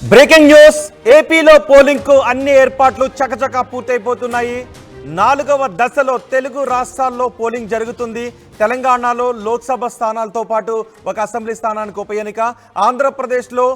Breaking news ఏపీలో polling కు అన్ని ఏర్పాట్లు చకచకా పూర్తయిపోతున్నాయి. 4వ దశలో తెలుగు రాష్ట్రాల్లో పోలింగ్ జరుగుతుంది. తెలంగాణలో లోక్సభ స్థానాలతో పాటు ఒక అసెంబ్లీ స్థానానికి ఉప ఎన్నిక, ఆంధ్రప్రదేశ్లో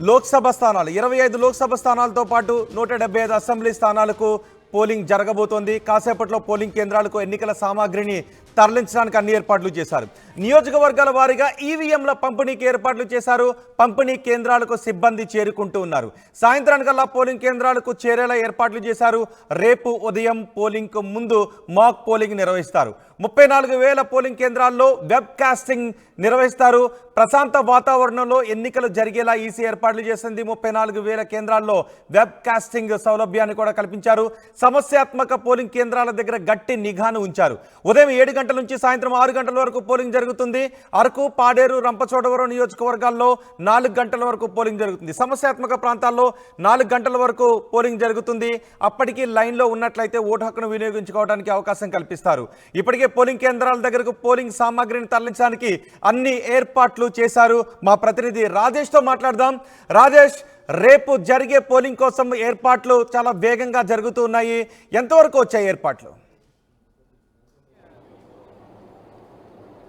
లోక్సభ స్థానాలు 25 లోక్సభ స్థానాలతో పాటు 175 అసెంబ్లీ స్థానాలకు పోలింగ్ జరగబోతోంది. కాసేపట్లో పోలింగ్ కేంద్రాలకు ఎన్నికల సామాగ్రిని తరలించడానికి అన్ని ఏర్పాట్లు చేశారు. నియోజకవర్గాల వారీగా ఈవీఎంల పంపిణీకి ఏర్పాట్లు చేశారు. పంపిణీ కేంద్రాలకు సిబ్బంది చేరుకుంటూ ఉన్నారు. సాయంత్రానికల్లా పోలింగ్ కేంద్రాలకు చేరేలా ఏర్పాట్లు చేశారు. రేపు ఉదయం పోలింగ్కు ముందు మాక్ పోలింగ్ నిర్వహిస్తారు. 34,000 పోలింగ్ కేంద్రాల్లో వెబ్ కాస్టింగ్ నిర్వహిస్తారు. ప్రశాంత వాతావరణంలో ఎన్నికలు జరిగేలా ఈసీ ఏర్పాట్లు చేసింది. 34,000 కేంద్రాల్లో వెబ్ కాస్టింగ్ సౌలభ్యాన్ని కూడా కల్పించారు. సమస్యాత్మక పోలింగ్ కేంద్రాల దగ్గర గట్టి నిఘాను ఉంచారు. ఉదయం 7 గంటల నుంచి సాయంత్రం 6 గంటల వరకు పోలింగ్ జరుగుతుంది. అరకు, పాడేరు, రంపచోడవరం నియోజకవర్గాల్లో 4 గంటల వరకు పోలింగ్ జరుగుతుంది. సమస్యాత్మక ప్రాంతాల్లో 4 గంటల వరకు పోలింగ్ జరుగుతుంది. అప్పటికి లైన్లో ఉన్నట్లయితే ఓటు హక్కును వినియోగించుకోవడానికి అవకాశం కల్పిస్తారు. ఇప్పటికే పోలింగ్ కేంద్రాల దగ్గరకు పోలింగ్ సామాగ్రిని తరలించడానికి అన్ని ఏర్పాట్లు చేశారు. మా ప్రతినిధి రాజేష్తో మాట్లాడదాం. రాజేష్, రేపు జరిగే పోలింగ్ కోసం ఏర్పాట్లు చాలా వేగంగా జరుగుతూ ఉన్నాయి. ఎంతవరకు వచ్చాయి ఏర్పాట్లు?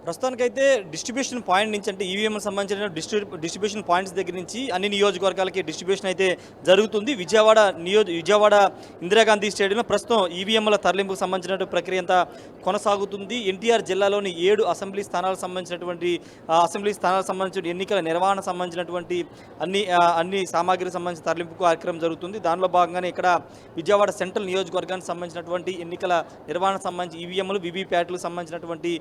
ప్రస్తుతానికైతే డిస్ట్రిబ్యూషన్ పాయింట్ నుంచి, అంటే ఈవీఎంకి సంబంధించిన డిస్ట్రిబ్యూషన్ పాయింట్స్ దగ్గర నుంచి అన్ని నియోజకవర్గాలకి డిస్ట్రిబ్యూషన్ అయితే జరుగుతుంది. విజయవాడ ఇందిరాగాంధీ స్టేడియంలో ప్రస్తుతం ఈవీఎంల తరలింపుకు సంబంధించిన ప్రక్రియ అంతా కొనసాగుతుంది. ఎన్టీఆర్ జిల్లాలోని 7 అసెంబ్లీ స్థానాలకు సంబంధించిన ఎన్నికల నిర్వహణ సంబంధించినటువంటి అన్ని సామాగ్రికి సంబంధించిన తరలింపు కార్యక్రమం జరుగుతుంది. దానిలో భాగంగానే ఇక్కడ విజయవాడ సెంట్రల్ నియోజకవర్గానికి సంబంధించినటువంటి ఎన్నికల నిర్వహణ సంబంధించి ఈవీఎంలు, వీవీప్యాట్లకు సంబంధించినటువంటి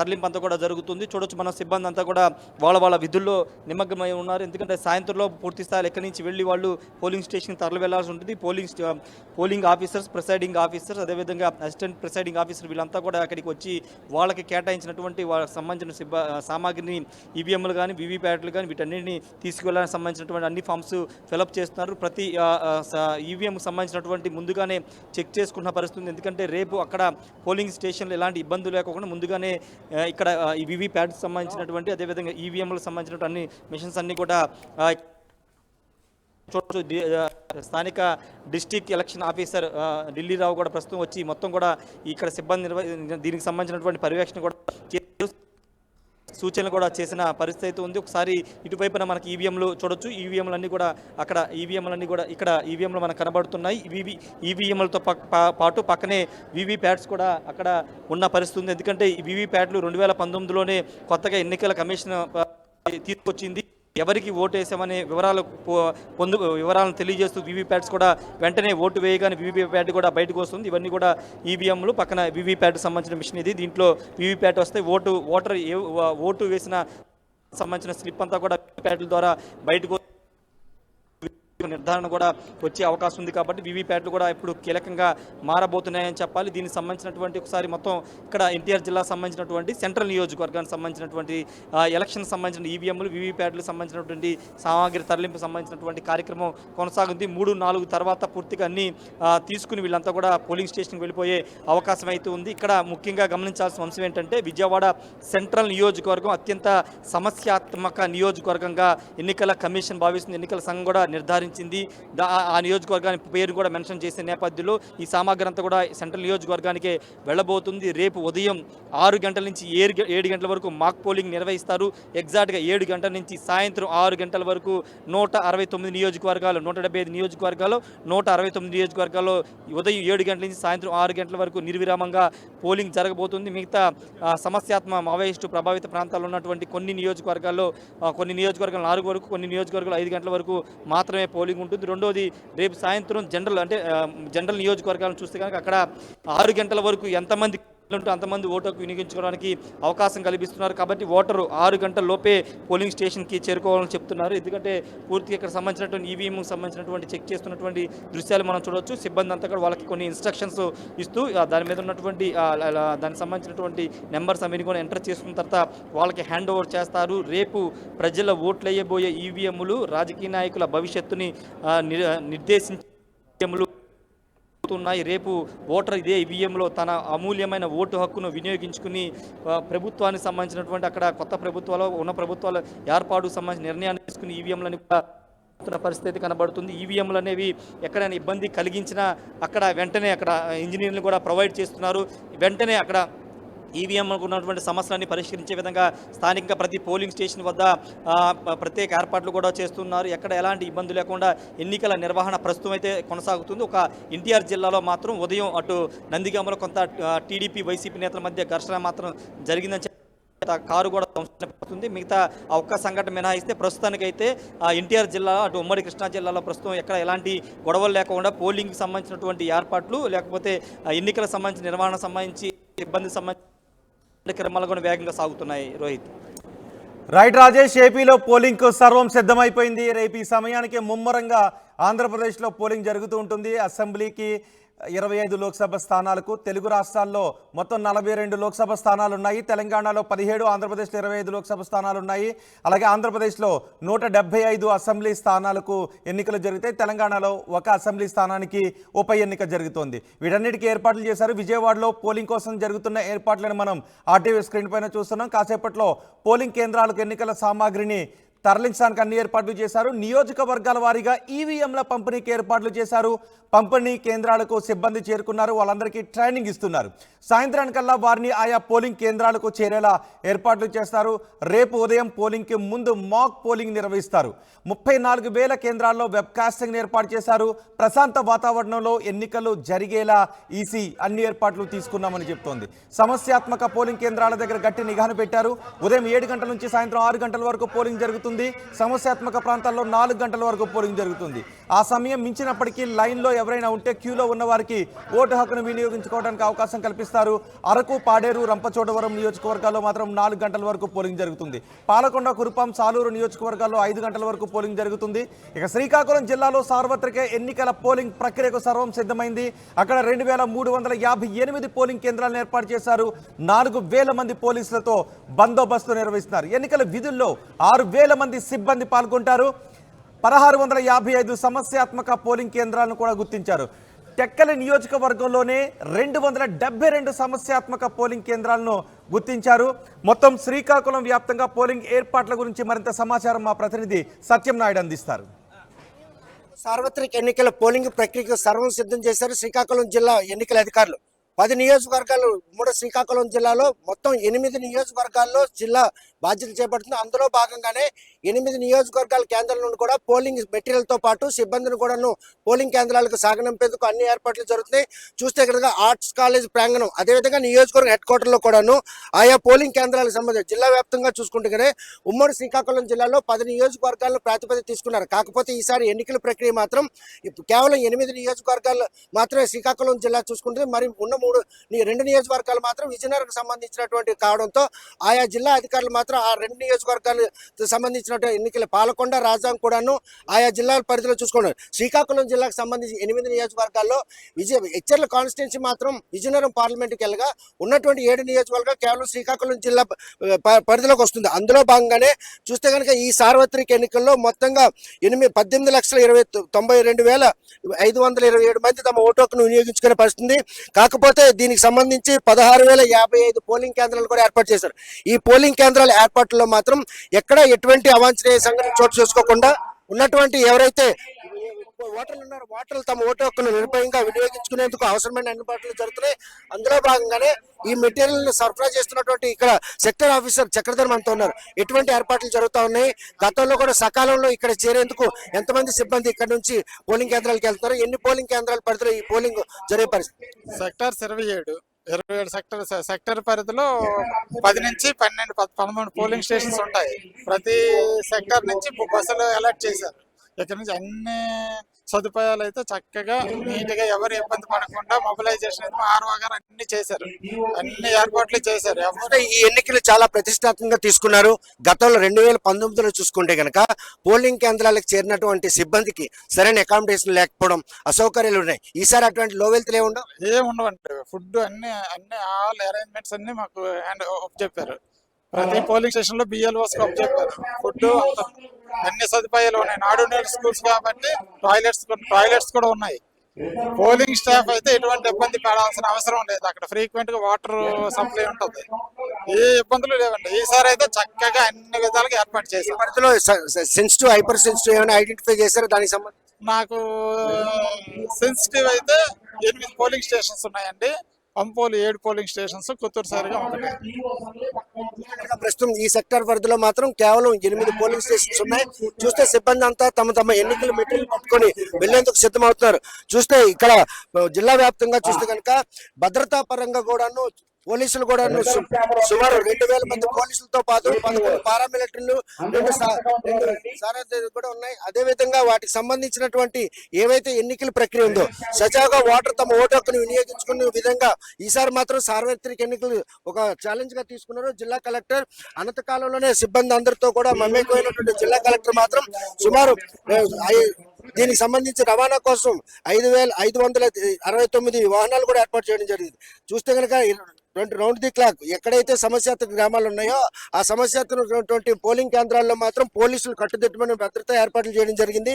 తరలింపు అంతా కూడా జరుగుతుంది. చూడొచ్చు, మన సిబ్బంది అంతా కూడా వాళ్ళ విధుల్లో నిమగ్నమై ఉన్నారు. ఎందుకంటే సాయంత్రంలో పూర్తి స్థాయిలో ఎక్కడి నుంచి వెళ్ళి వాళ్ళు పోలింగ్ స్టేషన్కి తరలి వెళ్లాల్సి ఉంటుంది. పోలింగ్ ఆఫీసర్స్, ప్రిసైడింగ్ ఆఫీసర్స్, అదేవిధంగా అసిస్టెంట్ ప్రిసైడింగ్ ఆఫీసర్ వీళ్ళంతా కూడా అక్కడికి వచ్చి వాళ్ళకి కేటాయించినటువంటి వాళ్ళకి సంబంధించిన సామాగ్రిని ఈవీఎంలు కానీ వీవీప్యాట్లు కానీ వీటన్నిటిని తీసుకువెళ్ళడానికి సంబంధించినటువంటి అన్ని ఫామ్స్ ఫిలప్ చేస్తున్నారు. ప్రతి ఈవీఎంకి సంబంధించినటువంటి ముందుగానే చెక్ చేసుకున్న పరిస్థితి. ఎందుకంటే రేపు అక్కడ పోలింగ్ స్టేషన్లు ఎలాంటి ఇబ్బందులు లేకుండా ముందుగానే ఇక్కడ ఈ వీవీప్యాట్కి సంబంధించినటువంటి, అదేవిధంగా ఈవీఎంలకు సంబంధించినటువంటి అన్ని మిషన్స్ అన్ని కూడా స్థానిక డిస్ట్రిక్ట్ ఎలక్షన్ ఆఫీసర్ ఢిల్లీరావు కూడా ప్రస్తుతం వచ్చి మొత్తం కూడా ఇక్కడ సిబ్బంది దీనికి సంబంధించినటువంటి పర్యవేక్షణ కూడా సూచనలు కూడా చేసిన పరిస్థితి ఉంది. ఒకసారి ఇటువైపున మనకి ఈవీఎంలు చూడొచ్చు. ఈవీఎంలన్నీ కూడా అక్కడ ఇక్కడ ఈవీఎంలు మనకు కనబడుతున్నాయి. ఈవీఎంలతో పాటు పక్కనే వీవీప్యాట్స్ కూడా అక్కడ ఉన్న పరిస్థితి ఉంది. ఎందుకంటే ఈ వీవీప్యాట్లు 2019లోనే కొత్తగా ఎన్నికల కమిషన్ తీసుకొచ్చింది. ఎవరికి ఓటు వేసామనే వివరాలను తెలియజేస్తూ వీవీప్యాట్స్ కూడా వెంటనే ఓటు వేయగానే వీవీప్యాట్ కూడా బయటకు వస్తుంది. ఇవన్నీ కూడా ఈవీఎంలు, పక్కన వీవీప్యాట్కి సంబంధించిన మిషన్ ఇది. దీంట్లో వీవీప్యాట్ వస్తే ఓటు వేసిన సంబంధించిన స్లిప్ అంతా కూడా వీవీప్యాట్ల ద్వారా బయటకు నిర్ధారణ కూడా వచ్చే అవకాశం ఉంది. కాబట్టి వీవీప్యాట్లు కూడా ఇప్పుడు కీలకంగా మారబోతున్నాయని చెప్పాలి. దీనికి సంబంధించినటువంటి ఒకసారి మొత్తం ఇక్కడ ఎన్టీఆర్ జిల్లా సంబంధించినటువంటి సెంట్రల్ నియోజకవర్గానికి సంబంధించినటువంటి ఎలక్షన్ సంబంధించిన ఈవీఎంలు, వీవీప్యాట్లకు సంబంధించినటువంటి సామాగ్రి తరలింపు సంబంధించినటువంటి కార్యక్రమం కొనసాగుతుంది. 3-4 తర్వాత పూర్తిగా అన్ని తీసుకుని వీళ్ళంతా కూడా పోలింగ్ స్టేషన్కి వెళ్ళిపోయే అవకాశం అయితే ఉంది. ఇక్కడ ముఖ్యంగా గమనించాల్సిన అంశం ఏంటంటే విజయవాడ సెంట్రల్ నియోజకవర్గం అత్యంత సమస్యాత్మక నియోజకవర్గంగా ఎన్నికల కమిషన్ భావిస్తుంది. ఎన్నికల సంఘం కూడా నిర్ధారించింది. ఆ నియోజకవర్గానికి పేరు కూడా మెన్షన్ చేసే నేపథ్యంలో ఈ సామాగ్రి అంతా కూడా సెంట్రల్ నియోజకవర్గానికే వెళ్ళబోతుంది. రేపు ఉదయం 6 గంటల నుంచి 7 గంటల వరకు మాక్ పోలింగ్ నిర్వహిస్తారు. ఎగ్జాక్ట్గా 7 గంటల నుంచి సాయంత్రం 6 గంటల వరకు 169 నియోజకవర్గాలు, 175 నియోజకవర్గాలు, 169 నియోజకవర్గాల్లో ఉదయం 7 గంటల నుంచి సాయంత్రం 6 గంటల వరకు నిర్విరామంగా పోలింగ్ జరగబోతుంది. మిగతా సమస్యాత్మక మావోయిస్టు ప్రభావిత ప్రాంతాల్లో ఉన్నటువంటి కొన్ని నియోజకవర్గాలు 4 వరకు, కొన్ని నియోజకవర్గాలు 5 గంటల వరకు మాత్రమే పోలింగ్ ఉంటుంది. రెండోది, రేపు సాయంత్రం జనరల్ నియోజకవర్గాలను చూస్తే కనుక అక్కడ 6 గంటల వరకు ఎంతమంది అంతమంది ఓటుకు వినియోగించుకోవడానికి అవకాశం కల్పిస్తున్నారు. కాబట్టి ఓటరు 6 గంటల లోపే పోలింగ్ స్టేషన్కి చేరుకోవాలని చెప్తున్నారు. ఎందుకంటే పూర్తిగా ఇక్కడ సంబంధించినటువంటి ఈవీఎంకి సంబంధించినటువంటి చెక్ చేస్తున్నటువంటి దృశ్యాలు మనం చూడవచ్చు. సిబ్బంది అంతా కూడా వాళ్ళకి కొన్ని ఇన్స్ట్రక్షన్స్ ఇస్తూ దాని మీద ఉన్నటువంటి దానికి సంబంధించినటువంటి నెంబర్స్ అవన్నీ కూడా ఎంటర్ చేసుకున్న తర్వాత వాళ్ళకి హ్యాండ్ ఓవర్ చేస్తారు. రేపు ప్రజల ఓట్లు వేయబోయే ఈవీఎంలు రాజకీయ నాయకుల భవిష్యత్తుని నిర్దేశించే రేపు ఓటర్ ఇదే ఈవీఎంలో తన అమూల్యమైన ఓటు హక్కును వినియోగించుకుని ప్రభుత్వానికి సంబంధించినటువంటి అక్కడ కొత్త ప్రభుత్వాలు ఉన్న ప్రభుత్వాల ఏర్పాటుకు సంబంధించిన నిర్ణయాన్ని తీసుకుని ఈవీఎంలను పరిస్థితి కనబడుతుంది. ఈవీఎంలు అనేవి ఎక్కడైనా ఇబ్బంది కలిగించినా అక్కడ వెంటనే అక్కడ ఇంజనీర్లు కూడా ప్రొవైడ్ చేస్తున్నారు. వెంటనే అక్కడ ఈవీఎంలకు ఉన్నటువంటి సమస్యలన్నీ పరిష్కరించే విధంగా స్థానికంగా ప్రతి పోలింగ్ స్టేషన్ వద్ద ప్రత్యేక ఏర్పాట్లు కూడా చేస్తున్నారు. ఎక్కడ ఎలాంటి ఇబ్బంది లేకుండా ఎన్నికల నిర్వహణ ప్రస్తుతం అయితే కొనసాగుతుంది. ఒక ఎన్టీఆర్ జిల్లాలో మాత్రం ఉదయం అటు నందిగామలో కొంత టీడీపీ వైసీపీ నేతల మధ్య ఘర్షణ మాత్రం జరిగిందని కారు కూడా ధ్వంసపడుతుంది. మిగతా ఆ ఒక్క సంఘటన మినహాయిస్తే ప్రస్తుతానికైతే ఎన్టీఆర్ జిల్లా అటు ఉమ్మడి కృష్ణా జిల్లాలో ప్రస్తుతం ఎక్కడ ఎలాంటి గొడవలు లేకుండా పోలింగ్కి సంబంధించినటువంటి ఏర్పాట్లు లేకపోతే ఎన్నికలకు సంబంధించిన నిర్వహణ సంబంధించి ఇబ్బంది సంబంధించిన కార్యక్రమాలు కూడా వేగంగా సాగుతున్నాయి. రోహిత్. రైట్ రాజేష్, ఏపీలో పోలింగ్కు సర్వం సిద్ధమైపోయింది. రేపు ఈ సమయానికి ముమ్మరంగా ఆంధ్రప్రదేశ్లో పోలింగ్ జరుగుతూ ఉంటుంది. అసెంబ్లీకి 25 లోక్సభ స్థానాలకు, తెలుగు రాష్ట్రాల్లో మొత్తం 42 లోక్సభ స్థానాలు ఉన్నాయి. తెలంగాణలో 17, ఆంధ్రప్రదేశ్లో 25 లోక్సభ స్థానాలు ఉన్నాయి. అలాగే ఆంధ్రప్రదేశ్లో 175 అసెంబ్లీ స్థానాలకు ఎన్నికలు జరుగుతాయి. తెలంగాణలో ఒక అసెంబ్లీ స్థానానికి ఉప ఎన్నిక జరుగుతోంది. వీటన్నిటికీ ఏర్పాట్లు చేశారు. విజయవాడలో పోలింగ్ కోసం జరుగుతున్న ఏర్పాట్లను మనం ఆర్టీవీ స్క్రీన్ పైన చూస్తున్నాం. కాసేపట్లో పోలింగ్ కేంద్రాలకు ఎన్నికల సామాగ్రిని తరలించడానికి అన్ని ఏర్పాట్లు చేశారు. నియోజకవర్గాల వారీగా ఈవీఎంల పంపిణీకి ఏర్పాట్లు చేశారు. పంపిణీ కేంద్రాలకు సిబ్బంది చేరుకున్నారు. వాళ్ళందరికీ ట్రైనింగ్ ఇస్తున్నారు. సాయంత్రానికల్లా వారిని ఆయా పోలింగ్ కేంద్రాలకు చేరేలా ఏర్పాట్లు చేస్తారు. రేపు ఉదయం పోలింగ్కి ముందు మాక్ పోలింగ్ నిర్వహిస్తారు. 34,000 కేంద్రాల్లో వెబ్కాస్టింగ్ ఏర్పాటు చేశారు. ప్రశాంత వాతావరణంలో ఎన్నికలు జరిగేలా ఈసీ అన్ని ఏర్పాట్లు తీసుకున్నామని చెప్తోంది. సమస్యాత్మక పోలింగ్ కేంద్రాల దగ్గర గట్టి నిఘాను పెట్టారు. ఉదయం 7 గంటల నుంచి సాయంత్రం 6 గంటల వరకు పోలింగ్ జరుగుతుంది. సమస్యాత్మక ప్రాంతాల్లో 4 గంటల వరకు పోలింగ్ జరుగుతుంది. ఆ సమయం మించినప్పటికీ లైన్లో ఎవరైనా ఉంటే క్యూలో ఉన్న వారికి ఓటు హక్కును వినియోగించుకోవడానికి అవకాశం కల్పిస్తారు. అరకు, పాడేరు, రంపచోడవరం నియోజకవర్గాల్లో మాత్రం 4 గంటల వరకు పోలింగ్ జరుగుతుంది. పాలకొండ, కురుపాం, సాలూరు నియోజకవర్గాల్లో 5 గంటల వరకు పోలింగ్ జరుగుతుంది. ఇక శ్రీకాకుళం జిల్లాలో సార్వత్రిక ఎన్నికల పోలింగ్ ప్రక్రియకు సర్వం సిద్ధమైంది. అక్కడ 2,358 పోలింగ్ కేంద్రాలను ఏర్పాటు చేశారు. 4,000 మంది పోలీసులతో బందోబస్తు నిర్వహిస్తున్నారు. ఎన్నికల విధుల్లో 6,000 మంది సిబ్బంది పాల్గొంటారు. 1,655 సమస్యాత్మక పోలింగ్ కేంద్రాలను కూడా గుర్తించారు. టెక్కలి నియోజకవర్గంలోనే 272 సమస్యాత్మక పోలింగ్ కేంద్రాలను గుర్తించారు. మొత్తం శ్రీకాకుళం వ్యాప్తంగా పోలింగ్ ఏర్పాట్ల గురించి మరింత సమాచారం మా ప్రతినిధి సత్యం నాయుడు అందిస్తారు. సార్వత్రిక ఎన్నికల పోలింగ్ ప్రక్రియకు సర్వం సిద్ధం చేశారు శ్రీకాకుళం జిల్లా ఎన్నికల అధికారులు. 10 నియోజకవర్గాలు ఉమ్మడి శ్రీకాకుళం జిల్లాలో మొత్తం 8 నియోజకవర్గాల్లో జిల్లా బాధ్యత చేపడుతుంది. అందులో భాగంగానే 8 నియోజకవర్గాల కేంద్రాల నుండి కూడా పోలింగ్ మెటీరియల్తో పాటు సిబ్బందిని కూడాను పోలింగ్ కేంద్రాలకు సాగనంపేందుకు అన్ని ఏర్పాట్లు జరుగుతున్నాయి. చూస్తే కనుక ఆర్ట్స్ కాలేజ్ ప్రాంగణం, అదేవిధంగా నియోజకవర్గ హెడ్ క్వార్టర్లో కూడాను ఆయా పోలింగ్ కేంద్రాలకు సంబంధించి జిల్లా వ్యాప్తంగా చూసుకుంటే ఉమ్మడి శ్రీకాకుళం జిల్లాలో 10 నియోజకవర్గాలను ప్రాతిపదిక తీసుకున్నారు. కాకపోతే ఈసారి ఎన్నికల ప్రక్రియ మాత్రం కేవలం 8 నియోజకవర్గాలు మాత్రమే శ్రీకాకుళం జిల్లా చూసుకుంటుంది. మరి ఉన్న 2 నియోజకవర్గాలు మాత్రం విజయనగరంకు సంబంధించినటువంటి కావడంతో ఆయా జిల్లా అధికారులు మాత్రం ఆ 2 నియోజకవర్గాలకు సంబంధించినటువంటి ఎన్నికల పాలకొండ, రాజాం కూడాను ఆయా జిల్లాల పరిధిలో చూసుకున్నారు. శ్రీకాకుళం జిల్లాకు సంబంధించి 8 నియోజకవర్గాల్లో ఎచ్చర్ల కాన్స్టిట్యున్సీ మాత్రం విజయనగరం పార్లమెంట్కి వెళ్ళగా ఉన్నటువంటి 7 నియోజకవర్గాలు కేవలం శ్రీకాకుళం జిల్లా పరిధిలోకి వస్తుంది. అందులో భాగంగానే చూస్తే కనుక ఈ సార్వత్రిక ఎన్నికల్లో మొత్తంగా 18,92,527 మంది తమ ఓటు హక్కును వినియోగించుకునే పరిస్థితి. కాకపోతే దీనికి సంబంధించి 16,055 పోలింగ్ కేంద్రాలు కూడా ఏర్పాటు చేశారు. ఈ పోలింగ్ కేంద్రాల ఏర్పాట్లలో మాత్రం ఎక్కడ ఎటువంటి అవాంఛనీయ సంఘటన చోటు చేసుకోకుండా ఉన్నటువంటి ఎవరైతే ఓటర్లు ఉన్నారో ఓటర్లు తమ ఓటు హక్కును నిర్భయంగా వినియోగించుకునేందుకు అవసరమైన అందుబాటులు జరుగుతున్నాయి. అందులో భాగంగానే ఈ మెటీరియల్ ను సరఫరా చేస్తున్నటువంటి ఇక్కడ సెక్టర్ ఆఫీసర్ చక్రధర్ మనతో ఉన్నారు. ఎటువంటి ఏర్పాట్లు జరుగుతూ ఉన్నాయి, గతంలో కూడా సకాలంలో ఇక్కడ చేరేందుకు ఎంతమంది సిబ్బంది ఇక్కడ నుంచి పోలింగ్ కేంద్రాలకు వెళ్తున్నారు, ఎన్ని పోలింగ్ కేంద్రాల పరిధిలో ఈ పోలింగ్ జరిగే పరిస్థితి? సెక్టర్ 27 సెక్టర్ పరిధిలో 10 నుంచి 12, 13 పోలింగ్ స్టేషన్స్ ఉంటాయి. ప్రతి సెక్టర్ నుంచి బస్సులు అలర్ట్ చేశారు. ఇక్కడ నుంచి అన్ని సదుపాయాలు అయితే చక్కగా నీట్ గా ఎవరు ఇబ్బంది పడకుండా మొబిలైజేషన్ అయితే ఆర్ఓ గారు అన్ని చేశారు, అన్ని ఏర్పాట్లు చేశారు. ఈ ఎన్నికలు చాలా ప్రతిష్టాత్మకంగా తీసుకున్నారు. గతంలో 2019లో చూసుకుంటే కనుక పోలింగ్ కేంద్రాలకు చేరినటువంటి సిబ్బందికి సరైన అకామిడేషన్ లేకపోవడం, అసౌకర్యాలు ఉన్నాయి. ఈసారి అటువంటి లోవెల్తలు ఏముండవండి. ఫుడ్ అన్ని ఆల్ అరేంజ్మెంట్స్ అన్ని మాకు చెప్పారు. ప్రతి పోలింగ్ స్టేషన్ లో బిఎల్ఓస్ చెప్పారు. ఫుడ్ అన్ని సదుపాయాలు ఉన్నాయి. నాడు నేడు స్కూల్స్ కాబట్టి టాయిలెట్స్ కూడా ఉన్నాయి. పోలింగ్ స్టాఫ్ అయితే ఎటువంటి ఇబ్బంది పడాల్సిన అవసరం లేదు. అక్కడ ఫ్రీక్వెంట్ గా వాటర్ సప్లై ఉంటుంది. ఏ ఇబ్బందులు లేవండి. ఈసారి అయితే చక్కగా అన్ని విధాలుగా ఏర్పాటు ఈ చేశాం. పరిధిలో సెన్సిటివ్ హైపర్ సెన్సిటివ్ ఏమైనా ఐడెంటిఫై చేశారో దానికి సంబంధించి నాకు సెన్సిటివ్ అయితే 8 పోలింగ్ స్టేషన్స్ ఉన్నాయండి. పంపోలు 7 పోలింగ్ స్టేషన్స్, కొత్తూరు సారిగా ఒకటి. ప్రస్తుతం ఈ సెక్టార్ పరిధిలో మాత్రం కేవలం 8 పోలింగ్ స్టేషన్స్ ఉన్నాయి. చూస్తే సిబ్బంది అంతా తమ తమ ఎన్నికల మెటీరియల్ పట్టుకొని వెళ్లేందుకు సిద్ధమవుతున్నారు. చూస్తే ఇక్కడ జిల్లా వ్యాప్తంగా చూస్తే కనుక భద్రతా పరంగా కూడాను పోలీసులు కూడా సుమారు 2000 మంది పోలీసులతో పాటు 11 పారామిలిటరీలు 2 సారథులు కూడా ఉన్నాయి. అదే విధంగా వాటికి సంబంధించినటువంటి ఏవైతే ఎన్నికల ప్రక్రియ ఉందో సజావుగా ఓటర్ తమ ఓటు హక్కును వినియోగించుకునే విధంగా ఈసారి మాత్రం సార్వత్రిక ఎన్నికలు ఒక ఛాలెంజ్ గా తీసుకున్నారు జిల్లా కలెక్టర్. అనంత కాలంలోనే సిబ్బంది అందరితో కూడా మమేకమైనటువంటి జిల్లా కలెక్టర్ మాత్రం సుమారు దీనికి సంబంధించి రవాణా కోసం 5569 వాహనాలు కూడా ఏర్పాటు చేయడం జరిగింది. చూస్తే కనుక రౌండ్ ది క్లాక్ ఎక్కడైతే సమస్యాత్మక గ్రామాలు ఉన్నాయో ఆ సమస్యాత్మకటువంటి పోలింగ్ కేంద్రాల్లో మాత్రం పోలీసులు కట్టుదిట్టమైన భద్రతా ఏర్పాట్లు చేయడం జరిగింది.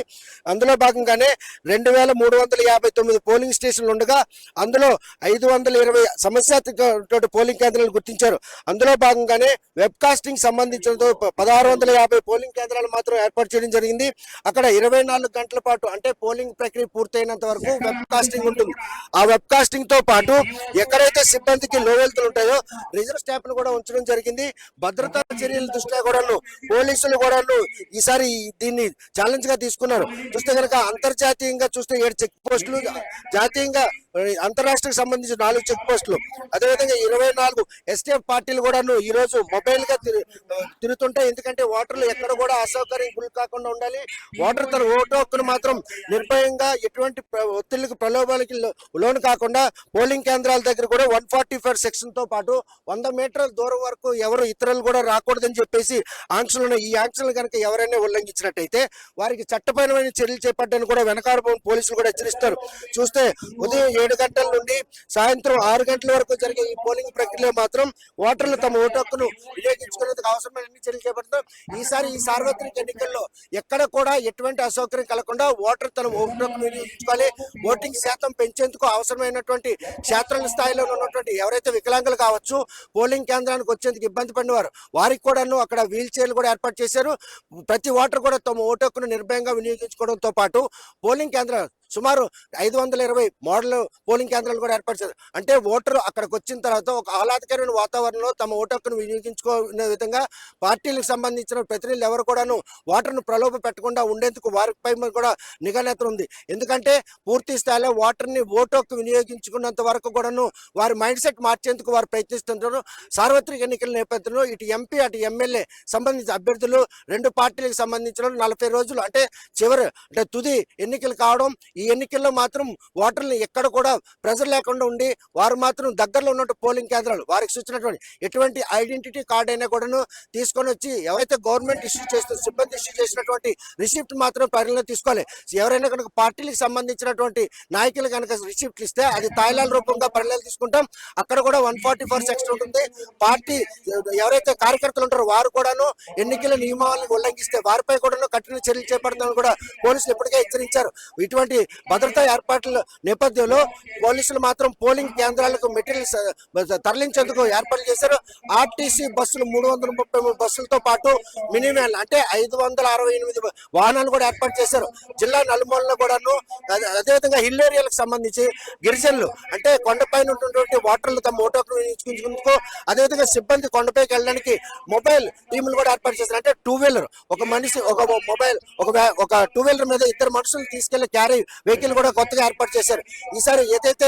అందులో భాగంగానే 2359 పోలింగ్ స్టేషన్లు ఉండగా అందులో 520 సమస్యాత్మక పోలింగ్ కేంద్రాలు గుర్తించారు. అందులో భాగంగానే వెబ్ కాస్టింగ్ సంబంధించిన 1650 పోలింగ్ కేంద్రాలు మాత్రం ఏర్పాటు చేయడం జరిగింది. అక్కడ 24 గంటల పాటు అంటే పోలింగ్ ప్రక్రియ పూర్తయినంత వరకు వెబ్ కాస్టింగ్ ఉంటుంది. ఆ వెబ్ కాస్టింగ్ తో పాటు ఎక్కడైతే సిబ్బందికి లోయల్ ఉంటాయో రిజర్వ్ స్టాఫ్ ను కూడా ఉంచడం జరిగింది. భద్రతా చర్యల దృష్ట్యా కూడాను పోలీసులు కూడాను ఈసారి దీన్ని ఛాలెంజ్ గా తీసుకున్నారు. చూస్తే కనుక అంతర్జాతీయంగా చూస్తే 7 చెక్ పోస్టులు, జాతీయంగా అంతరాష్ట్రకు సంబంధించి 4 చెక్ పోస్టులు, అదేవిధంగా 24 ఎస్టీఎఫ్ పార్టీలు కూడాను ఈ రోజు మొబైల్ గా తిరుగుతుంటాయి. ఎందుకంటే ఓటర్లు ఎక్కడ కూడా అసౌకర్యం గురి కాకుండా ఉండాలి. ఓటర్ తన ఓటు హక్కును మాత్రం నిర్భయంగా ఎటువంటి ఒత్తిళ్లకు ప్రలోభాలకి లోను కాకుండా పోలింగ్ కేంద్రాల దగ్గర కూడా 144 సెక్షన్ తో పాటు 100 మీటర్ల దూరం వరకు ఎవరు ఇతరులు కూడా రాకూడదని చెప్పేసి ఆంక్షలు ఉన్నాయి. ఈ ఆంక్షలు కనుక ఎవరైనా ఉల్లంఘించినట్టయితే వారికి చట్టపరమైన చర్యలు చేపట్టడానికి కూడా వెనకాల పోలీసులు కూడా హెచ్చరిస్తారు. చూస్తే ఉదయం 7 గంటల నుండి సాయంత్రం 6 గంటల వరకు జరిగే ఈ పోలింగ్ ప్రక్రియలో మాత్రం ఓటర్లు తమ ఓటు హక్కును వినియోగించుకునేందుకు అవసరమైన అన్ని చర్యలు చేపడతారు. ఈసారి ఈ సార్వత్రిక ఎన్నికల్లో ఎక్కడ కూడా ఎటువంటి అసౌకర్యం కలగకుండా ఓటర్ తన ఓటు హక్కును వినియోగించుకోవాలి. ఓటింగ్ శాతం పెంచేందుకు అవసరమైనటువంటి క్షేత్రాల స్థాయిలో ఉన్నటువంటి ఎవరైతే వికలాంగులు కావచ్చు, పోలింగ్ కేంద్రానికి వచ్చేందుకు ఇబ్బంది పడినవారు వారికి కూడాను అక్కడ వీల్ చైర్లు కూడా ఏర్పాటు చేశారు. ప్రతి ఓటర్ కూడా తమ ఓటు హక్కును నిర్భయంగా వినియోగించుకోవడంతో పాటు పోలింగ్ కేంద్రాలు సుమారు 520 మోడల్ పోలింగ్ కేంద్రాలు కూడా ఏర్పాటు చేశారు. అంటే ఓటరు అక్కడికి వచ్చిన తర్వాత ఒక ఆహ్లాదకరమైన వాతావరణంలో తమ ఓటు హక్కును వినియోగించుకునే విధంగా పార్టీలకు సంబంధించిన ప్రతినిధులు ఎవరు కూడాను ఓటర్ను ప్రలోభ పెట్టకుండా ఉండేందుకు వారిపై కూడా నిఘానేత్రం ఉంది. ఎందుకంటే పూర్తి స్థాయిలో ఓటర్ని ఓటు హక్కు వినియోగించుకున్నంత వరకు కూడాను వారి మైండ్ సెట్ మార్చేందుకు వారు ప్రయత్నిస్తుంటారు. సార్వత్రిక ఎన్నికల నేపథ్యంలో ఇటు ఎంపీ అటు ఎమ్మెల్యే సంబంధించిన అభ్యర్థులు 2 పార్టీలకు సంబంధించిన 40 రోజులు అంటే తుది ఎన్నికలు కావడం. ఈ ఎన్నికల్లో మాత్రం ఓటర్లు ఎక్కడ కూడా ప్రెజర్ లేకుండా ఉండి వారు మాత్రం దగ్గరలో ఉన్న పోలింగ్ కేంద్రాలు వారికి సూచించినటువంటి ఎటువంటి ఐడెంటిటీ కార్డ్ అయినా కూడాను తీసుకొని వచ్చి ఎవరైతే గవర్నమెంట్ ఇష్యూ చేస్తూ సిబ్బంది ఇష్యూ చేసినటువంటి రిసిప్ట్ మాత్రం పరిగణలో తీసుకోవాలి. ఎవరైనా కనుక పార్టీలకు సంబంధించినటువంటి నాయకులు కనుక రిసిప్ట్లు ఇస్తే అది తాయిలాల రూపంగా పరిగణలో తీసుకుంటాం. అక్కడ కూడా 144 సెక్షన్ ఉంటుంది. పార్టీ ఎవరైతే కార్యకర్తలు ఉంటారో వారు కూడాను ఎన్నికల నియమాలను ఉల్లంఘిస్తే వారిపై కూడా కఠిన చర్యలు చేపడతామని కూడా పోలీసులు ఇప్పటికే హెచ్చరించారు. ఇటువంటి భద్రతా ఏర్పాట్ల నేపథ్యంలో పోలీసులు మాత్రం పోలింగ్ కేంద్రాలకు మెటీరియల్స్ తరలించేందుకు ఏర్పాట్లు చేశారు. ఆర్టీసీ బస్సులు 333 బస్సులతో పాటు మినీ వ్యాన్లు అంటే 568 వాహనాలు కూడా ఏర్పాటు చేశారు. జిల్లా నలుమూలలో కూడాను అదేవిధంగా హిల్ ఏరియాలకు సంబంధించి గిరిజనులు అంటే కొండపైన ఉన్నటువంటి ఓటర్లు తమ ఓటు హక్కును వినియోగించుకునేందుకు అదేవిధంగా సిబ్బంది కొండపైకి వెళ్ళడానికి మొబైల్ టీములు కూడా ఏర్పాటు చేశారు. అంటే 2 వీలర్ ఒక మనిషి ఒక మొబైల్ ఒక 2 వీలర్ మీద 2 మనుషులు తీసుకెళ్లి క్యారీ వెహికల్ కూడా కొత్తగా ఏర్పాటు చేశారు. ఈసారి ఏదైతే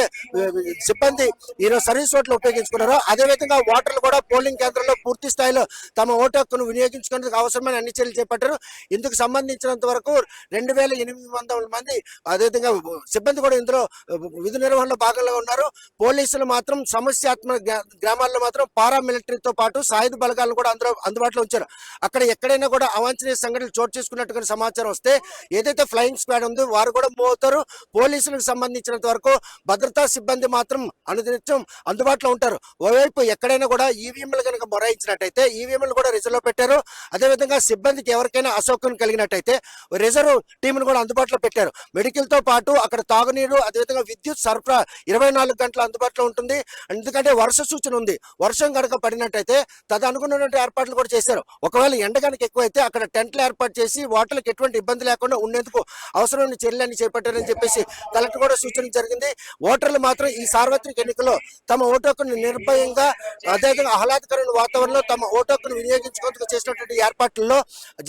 సిబ్బంది ఈరోజు సర్వీస్ ఓట్లు ఉపయోగించుకున్నారో అదేవిధంగా ఓటర్లు కూడా పోలింగ్ కేంద్రంలో పూర్తి స్థాయిలో తమ ఓటు హక్కును వినియోగించుకునేందుకు అవసరమైన అన్ని చర్యలు చేపట్టారు. ఇందుకు సంబంధించినంత వరకు 2800 మంది అదేవిధంగా సిబ్బంది కూడా ఇందులో విధి నిర్వహణలో భాగంగా ఉన్నారు. పోలీసులు మాత్రం సమస్యాత్మక గ్రామాల్లో మాత్రం పారామిలిటరీతో పాటు సాయుధ బలగాలను కూడా అందుబాటులో ఉంచారు. అక్కడ ఎక్కడైనా కూడా అవాంఛనీయ సంఘటనలు చోటు చేసుకున్నట్టుగా సమాచారం వస్తే ఏదైతే ఫ్లయింగ్ స్క్వాడ్ ఉందో వారు కూడా అర్హులవుతారు. పోలీసులకు సంబంధించినంత వరకు భద్రతా సిబ్బంది మాత్రం అనుదినం అందుబాటులో ఉంటారు. ఓవైపు ఎక్కడైనా కూడా ఈవీఎంలు కనుక మొరాయించినట్టయితే ఈవీఎంలు కూడా రిజర్వ్ లో పెట్టారు. అదేవిధంగా సిబ్బందికి ఎవరికైనా అసౌకర్యం కలిగినట్టయితే రిజర్వ్ టీంను కూడా అందుబాటులో పెట్టారు. మెడికల్ తో పాటు అక్కడ తాగునీరు అదేవిధంగా విద్యుత్ సరఫరా 24 గంటలు అందుబాటులో ఉంటుంది. ఎందుకంటే వర్ష సూచన ఉంది. వర్షం కనుక పడినట్టయితే తదనుకున్నటువంటి ఏర్పాట్లు కూడా చేశారు. ఒకవేళ ఎండ కనుక ఎక్కువైతే అక్కడ టెంట్లు ఏర్పాటు చేసి ఓటర్లకు ఎటువంటి ఇబ్బంది లేకుండా ఉండేందుకు అవసరమైన చర్యలన్నీ చేపట్టారని చెప్పేసి కలెక్టర్ కూడా సూచన జరిగింది. ఓటర్లు మాత్రం ఈ సార్వత్రిక ఎన్నికల్లో తమ ఓటు హక్కును నిర్భయంగా అదేవిధంగా ఆహ్లాదకరమైన వాతావరణంలో తమ ఓటు హక్కును వినియోగించుకుంటూ చేసినటువంటి ఏర్పాట్లలో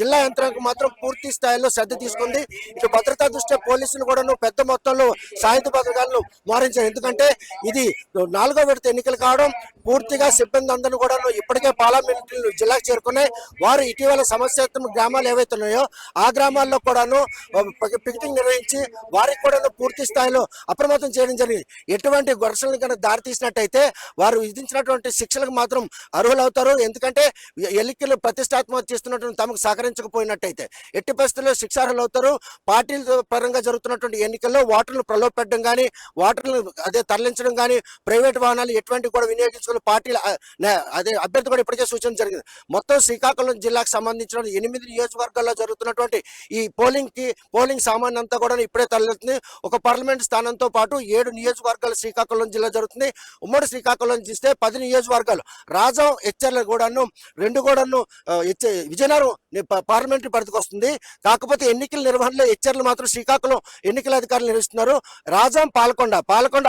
జిల్లా యంత్రాంగం మాత్రం పూర్తి స్థాయిలో శ్రద్ధ తీసుకుంది. ఇటు భద్రతా దృష్ట్యా పోలీసులు కూడా పెద్ద మొత్తంలో సాయుధ పథకాలను మోహరించారు. ఎందుకంటే ఇది 4వ విడత ఎన్నికలు కావడం పూర్తిగా సిబ్బంది అందరూ కూడా ఇప్పటికే పార్లమెంట్ జిల్లాకు చేరుకున్నాయి. వారు ఇటీవల సమస్యాత్మక గ్రామాలు ఏవైతే ఉన్నాయో ఆ గ్రామాల్లో కూడాను పికెటింగ్ నిర్వహించి వారికి కూడా పూర్తి స్థాయిలో అప్రమత్తం చేయడం జరిగింది. ఎటువంటి ఘర్షణలు కనుక దారి తీసినట్టయితే వారు విధించినటువంటి శిక్షలకు మాత్రం అర్హులవుతారు. ఎందుకంటే ఎన్నికలు ప్రతిష్టాత్మక చేస్తున్నటువంటి తమకు సహకరించకపోయినట్టయితే ఎట్టి పరిస్థితుల్లో శిక్షార్హులు అవుతారు. పార్టీల పరంగా జరుగుతున్నటువంటి ఎన్నికల్లో ఓటర్లు ప్రలోభపెట్టడం కానీ ఓటర్లు అదే తరలించడం కానీ ప్రైవేట్ వాహనాలు ఎటువంటి కూడా వినియోగించుకుని పార్టీల అదే అభ్యర్థి కూడా ఇప్పటికే సూచన జరిగింది. మొత్తం శ్రీకాకుళం జిల్లాకు సంబంధించిన 8 నియోజకవర్గాల్లో జరుగుతున్నటువంటి ఈ పోలింగ్ సామాన్యం అంతా కూడా ఇప్పుడే తరలిస్తుంది. ఒక పార్లమెంట్ స్థానంతో పాటు 7 నియోజకవర్గాలు శ్రీకాకుళం జిల్లా జరుగుతుంది. ఉమ్మడి శ్రీకాకుళం చూస్తే 10 నియోజకవర్గాలు రాజం హెచ్చర్ల కూడాను 2 కూడాను విజయనగరం పార్లమెంటరీ పరిధికి వస్తుంది. కాకపోతే ఎన్నికల నిర్వహణలో హెచ్చర్లు మాత్రం శ్రీకాకుళం ఎన్నికల అధికారులు నిర్వహిస్తున్నారు. రాజం పాలకొండ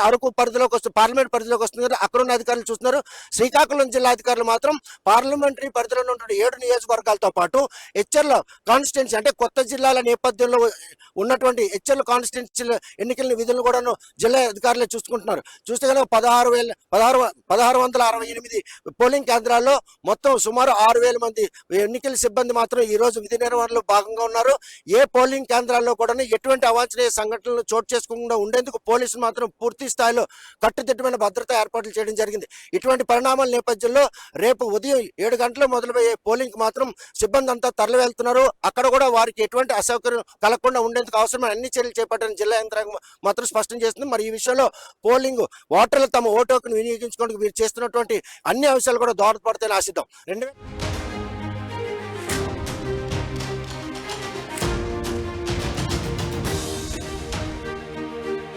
అరకు పరిధిలోకి వస్తుంది, పార్లమెంట్ పరిధిలోకి వస్తుంది. అక్కడ ఉన్న అధికారులు చూస్తున్నారు. శ్రీకాకుళం జిల్లా అధికారులు మాత్రం పార్లమెంటరీ పరిధిలో ఉన్నటువంటి 7 నియోజకవర్గాలతో పాటు హెచ్చర్ల కాన్స్టిట్యున్సీ అంటే కొత్త జిల్లాల నేపథ్యంలో ఉన్నటువంటి హెచ్చర్ల కాన్స్టిట్యున్సీ ఎన్నికల విధులను కూడా జిల్లా అధికారులే చూసుకుంటున్నారు. చూస్తే కనుక 1668 పోలింగ్ కేంద్రాల్లో మొత్తం సుమారు 6000 మంది ఎన్నికల సిబ్బంది మాత్రం ఈ రోజు విధి నిర్వహణలో భాగంగా ఉన్నారు. ఏ పోలింగ్ కేంద్రాల్లో కూడా ఎటువంటి అవాంఛనీయ సంఘటనలు చోటు చేసుకోకుండా ఉండేందుకు పోలీసులు మాత్రం పూర్తి స్థాయిలో కట్టుదిట్టమైన భద్రతా ఏర్పాట్లు చేయడం జరిగింది. ఇటువంటి పరిణామాల నేపథ్యంలో రేపు ఉదయం 7 గంటలు మొదలుపోయే పోలింగ్ మాత్రం సిబ్బంది అంతా తరలి వెళ్తున్నారు. అక్కడ కూడా వారికి ఎటువంటి అసౌకర్యం కలగకుండా ఉండేందుకు అవసరమైన అన్ని చర్యలు చేపట్టాలని జిల్లా యంత్రాంగం మాత్రం స్పష్టం చేస్తుంది. మరి ఈ విషయంలో పోలింగ్ ఓటర్లు తమ ఓటు హక్కును వినియోగించుకోవడానికి వీరు చేస్తున్నటువంటి అన్ని అంశాలు కూడా దోహదపడతాయని ఆశిద్దాం.